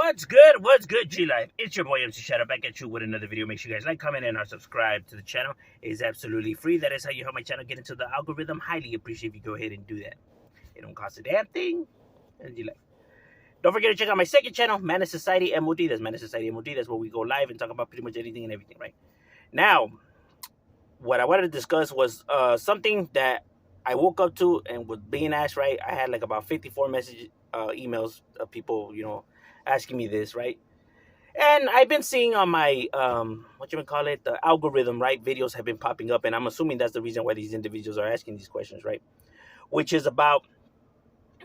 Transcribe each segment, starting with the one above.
What's good? What's good, G-Life? It's your boy MC Shadow back at you with another video. Make sure you guys like, comment, and or subscribe to the channel. It is absolutely free. That is how you help my channel get into the algorithm. Highly appreciate if you go ahead and do that. It don't cost a damn thing. And G-Life. Don't forget to check out my second channel, Man of Society M.O.D. That's Man of Society M.O.D. That's where we go live and talk about pretty much anything and everything, right? Now, what I wanted to discuss was something that I woke up to and was being asked, right? I had like about 54 emails of people, asking me this, right? And I've been seeing on my the algorithm, right? Videos have been popping up, and I'm assuming that's the reason why these individuals are asking these questions, right? Which is about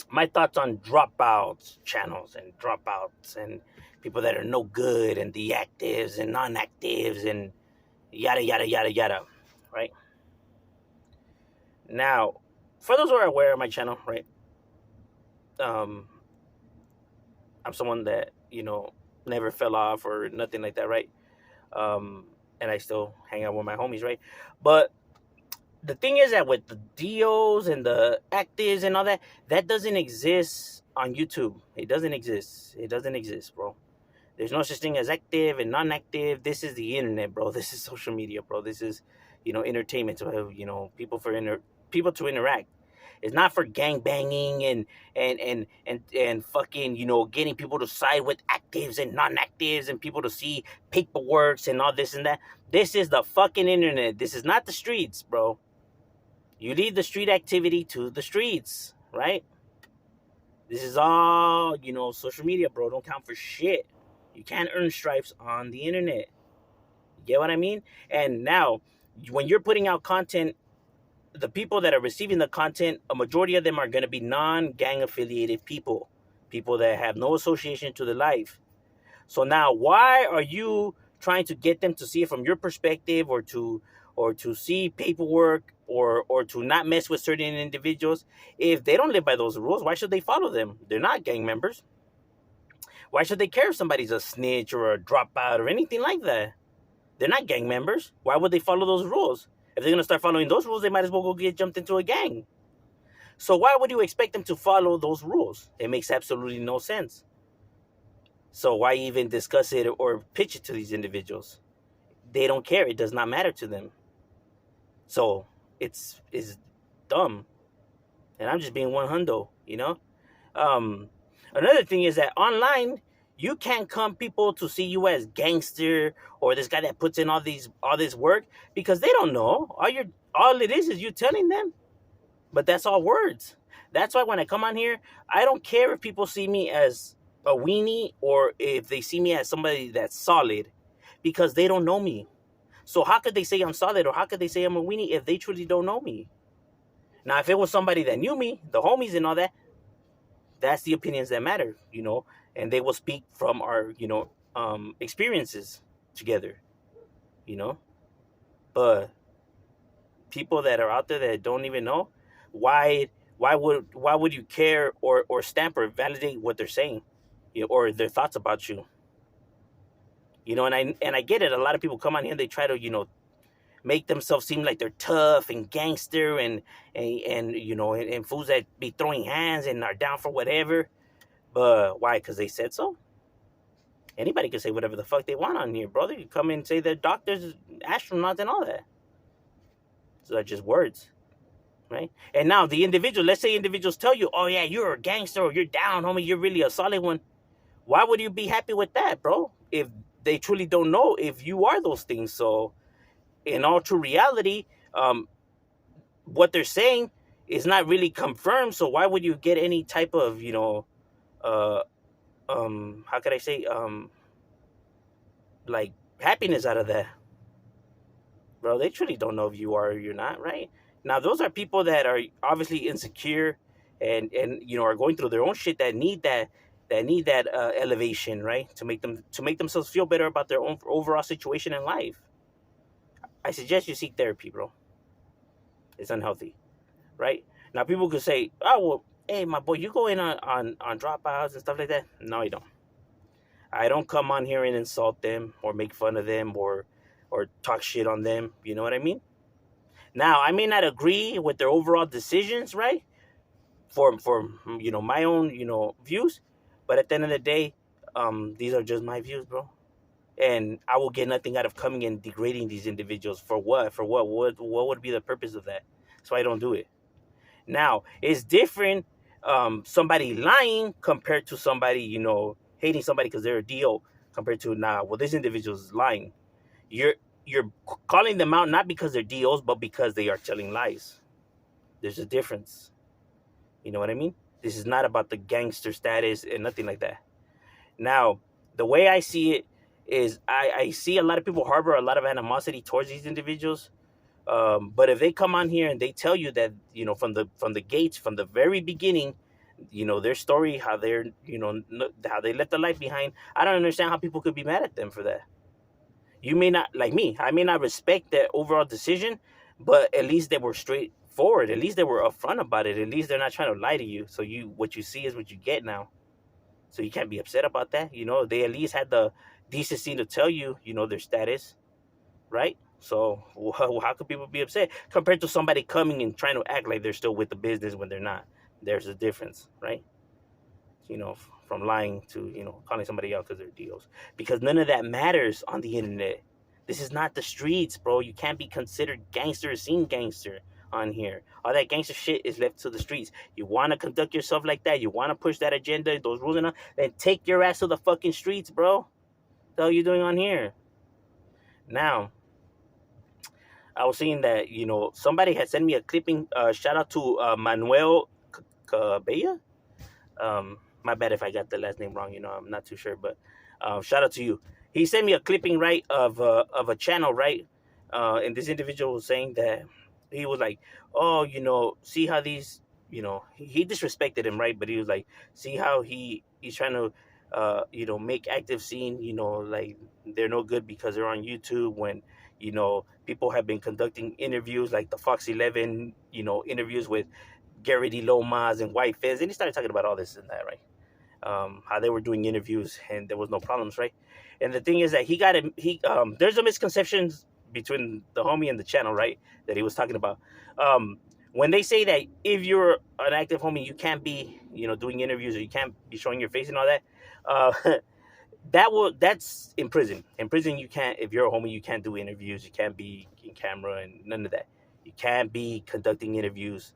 my thoughts on dropouts channels and dropouts and people that are no good and the actives and non-actives and yada yada yada yada, right? Now, for those who are aware of my channel, right? I'm someone that never fell off or nothing like that, right? And I still hang out with my homies, right? But the thing is that with the DOs and the actives and all that, that doesn't exist on YouTube. It doesn't exist. It doesn't exist, bro. There's no such thing as active and non-active. This is the internet, bro. This is social media, bro. This is, entertainment. So, people to interact. It's not for gang banging and fucking, getting people to side with actives and non-actives and people to see paperworks and all this and that. This is the fucking internet. This is not the streets, bro. You leave the street activity to the streets, right? This is all, social media, bro. Don't count for shit. You can't earn stripes on the internet. You get what I mean? And now, when you're putting out content, the people that are receiving the content, a majority of them are going to be non-gang affiliated people that have no association to the life. So now, why are you trying to get them to see it from your perspective, or to see paperwork, or to not mess with certain individuals? If they don't live by those rules, why should they follow them? They're not gang members. Why should they care if somebody's a snitch or a dropout or anything like that? They're not gang members. Why would they follow those rules? If they're going to start following those rules, they might as well go get jumped into a gang. So why would you expect them to follow those rules? It makes absolutely no sense. So why even discuss it or pitch it to these individuals? They don't care. It does not matter to them. So it's dumb. And I'm just being one hundo, Another thing is that online, you can't come people to see you as gangster or this guy that puts in all this work, because they don't know. All it is you telling them. But that's all words. That's why when I come on here, I don't care if people see me as a weenie or if they see me as somebody that's solid, because they don't know me. So how could they say I'm solid, or how could they say I'm a weenie if they truly don't know me? Now, if it was somebody that knew me, the homies and all that, that's the opinions that matter, and they will speak from our, experiences together, But people that are out there that don't even know, why would you care or stamp or validate what they're saying, or their thoughts about you, And I get it. A lot of people come on here, they try to, make themselves seem like they're tough and gangster and fools that be throwing hands and are down for whatever. But why? Because they said so? Anybody can say whatever the fuck they want on here, brother. You come in and say they're doctors, astronauts, and all that. So that's just words, right? And now the individual, let's say individuals tell you, oh yeah, you're a gangster, or you're down, homie, you're really a solid one. Why would you be happy with that, bro? If they truly don't know if you are those things. So in all true reality, what they're saying is not really confirmed. So why would you get any type of, how could I say, like happiness out of that? Bro, they truly don't know if you are or you're not, right? Now, those are people that are obviously insecure and are going through their own shit that need that elevation, right? To make themselves feel better about their own overall situation in life. I suggest you seek therapy, bro. It's unhealthy, right? Now, people could say, oh, well, hey, my boy, you go in on dropouts and stuff like that. No, I don't. I don't come on here and insult them or make fun of them or talk shit on them. You know what I mean? Now, I may not agree with their overall decisions, right? For my own, views. But at the end of the day, these are just my views, bro. And I will get nothing out of coming and degrading these individuals. For what? For what? What would be the purpose of that? So I don't do it. Now, it's different, somebody lying compared to somebody, hating somebody because they're a DO, compared to, nah, well, this individual is lying. You're you're calling them out not because they're DOs, but because they are telling lies. There's a difference. You know what I mean? This is not about the gangster status and nothing like that. Now, the way I see it is I see a lot of people harbor a lot of animosity towards these individuals. But if they come on here and they tell you that, from the gates, from the very beginning, their story, how they're, how they left the life behind, I don't understand how people could be mad at them for that. You may not, like me, I may not respect their overall decision, but at least they were straightforward. At least they were upfront about it. At least they're not trying to lie to you. So what you see is what you get now. So you can't be upset about that. They at least had the decency to tell you, their status, right? So how could people be upset compared to somebody coming and trying to act like they're still with the business when they're not? There's a difference, right? From lying to, calling somebody out because they're DOs. Because none of that matters on the internet. This is not the streets, bro. You can't be considered gangster or seen gangster on here. All that gangster shit is left to the streets. You want to conduct yourself like that? You want to push that agenda, those rules and all? Then take your ass to the fucking streets, bro. What the hell are you doing on here? Now, I was seeing that, somebody had sent me a clipping. Shout out to Manuel Cabella. My bad if I got the last name wrong. I'm not too sure, but shout out to you. He sent me a clipping, right, of a channel, right, and this individual was saying that he was like, oh, see how these, he disrespected him, right, but he was like, see how he's trying to, make active scene, like they're no good because they're on YouTube when, people have been conducting interviews like the Fox 11, interviews with Gary D. Lomas and White Fez, and he started talking about all this and that, right? How they were doing interviews and there was no problems, right? And the thing is that there's a misconception between the homie and the channel, right? That he was talking about. When they say that if you're an active homie, you can't be, doing interviews or you can't be showing your face and all that. That's in prison. In prison, you can't. If you're a homie, you can't do interviews. You can't be in camera and none of that. You can't be conducting interviews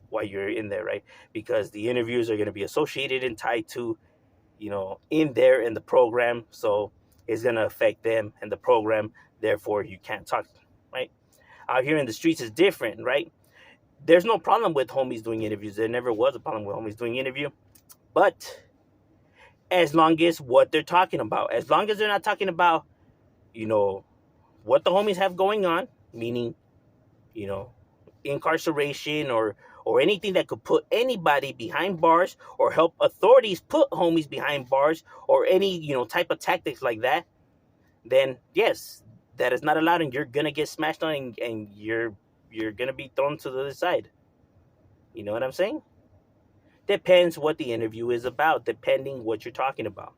while you're in there, right? Because the interviews are going to be associated and tied to, in there in the program. So it's going to affect them and the program. Therefore, you can't talk, right? Out here in the streets is different, right? There's no problem with homies doing interviews. There never was a problem with homies doing interview. But as long as what they're talking about, as long as they're not talking about, what the homies have going on, meaning, incarceration or anything that could put anybody behind bars or help authorities put homies behind bars or any, type of tactics like that, then yes, that is not allowed and you're going to get smashed on and you're going to be thrown to the other side. You know what I'm saying? Depends what the interview is about, depending what you're talking about.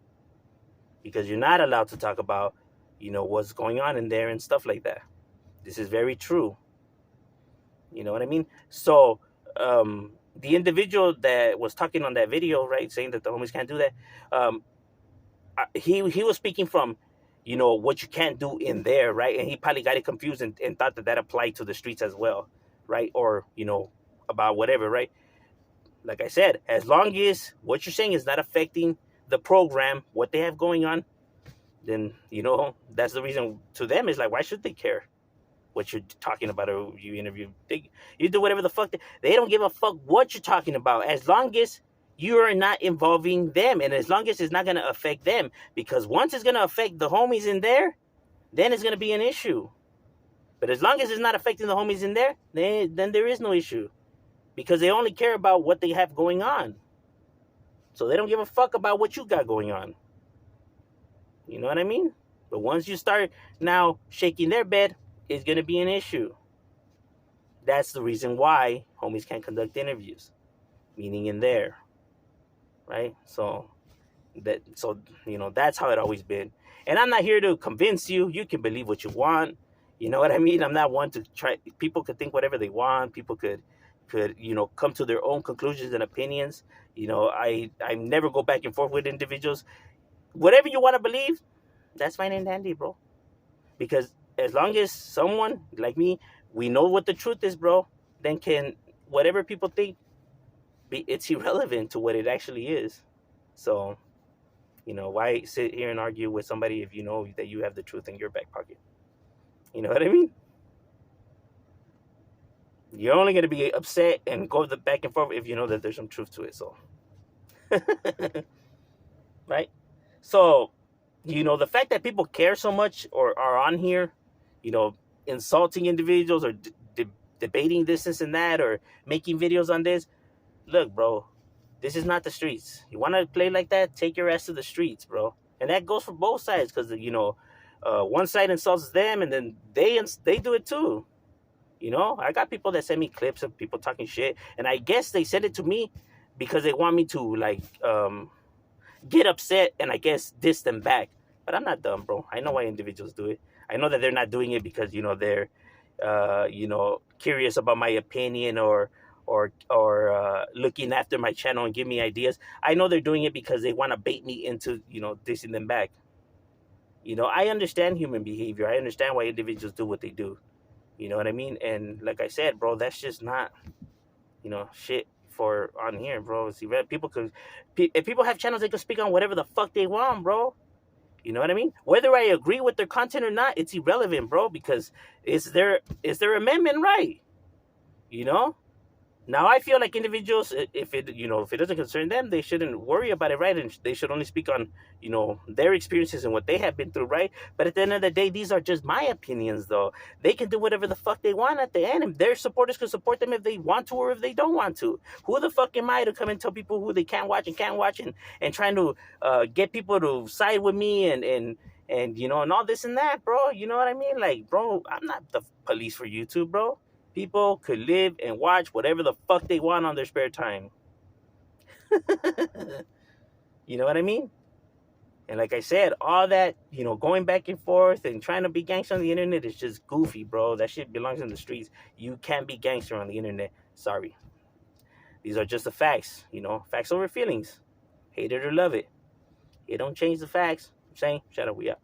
Because you're not allowed to talk about, what's going on in there and stuff like that. This is very true. You know what I mean? So, the individual that was talking on that video, right, saying that the homies can't do that, he was speaking from, what you can't do in there, right? And he probably got it confused and thought that applied to the streets as well, right? Or, about whatever, right? Like I said, as long as what you're saying is not affecting the program, what they have going on, then, that's the reason to them is like, why should they care what you're talking about or you interview? You do whatever the fuck. They don't give a fuck what you're talking about as long as you are not involving them and as long as it's not going to affect them. Because once it's going to affect the homies in there, then it's going to be an issue. But as long as it's not affecting the homies in there, then there is no issue. Because they only care about what they have going on. So they don't give a fuck about what you got going on. You know what I mean? But once you start now shaking their bed, it's going to be an issue. That's the reason why homies can't conduct interviews. Meaning in there. Right? So that's how it always been. And I'm not here to convince you. You can believe what you want. You know what I mean? I'm not one to try. People could think whatever they want. People could come to their own conclusions and opinions. I never go back and forth with individuals. whatever you want to believe, that's fine and dandy, bro. Because as long as someone like me, we know what the truth is, bro, then can whatever people think, it's irrelevant to what it actually is. So, why sit here and argue with somebody if you know that you have the truth in your back pocket? You know what I mean? You're only going to be upset and go the back and forth if you know that there's some truth to it. So, right? So, the fact that people care so much or are on here, you know, insulting individuals or debating this and that or making videos on this. Look, bro, this is not the streets. You want to play like that? Take your ass to the streets, bro. And that goes for both sides because one side insults them and then they do it too. I got people that send me clips of people talking shit, and I guess they send it to me because they want me to like get upset and I guess diss them back. But I'm not dumb, bro. I know why individuals do it. I know that they're not doing it because they're curious about my opinion or looking after my channel and give me ideas. I know they're doing it because they want to bait me into dissing them back. I understand human behavior. I understand why individuals do what they do. You know what I mean? And like I said, bro, that's just not shit for on here, bro. See, people could, if people have channels, they can speak on whatever the fuck they want, bro. You know what I mean? Whether I agree with their content or not, it's irrelevant, bro, because it's their amendment right. You know? Now I feel like individuals, if it doesn't concern them, they shouldn't worry about it, right? And they should only speak on, their experiences and what they have been through, right? But at the end of the day, these are just my opinions, though. They can do whatever the fuck they want at the end, and their supporters can support them if they want to or if they don't want to. Who the fuck am I to come and tell people who they can't watch and trying to get people to side with me and all this and that, bro? You know what I mean? Like, bro, I'm not the police for YouTube, bro. People could live and watch whatever the fuck they want on their spare time. You know what I mean? And like I said, all that, going back and forth and trying to be gangster on the internet is just goofy, bro. That shit belongs in the streets. You can't be gangster on the internet. Sorry. These are just the facts, facts over feelings. Hate it or love it. It don't change the facts. I'm saying, shut up, we up.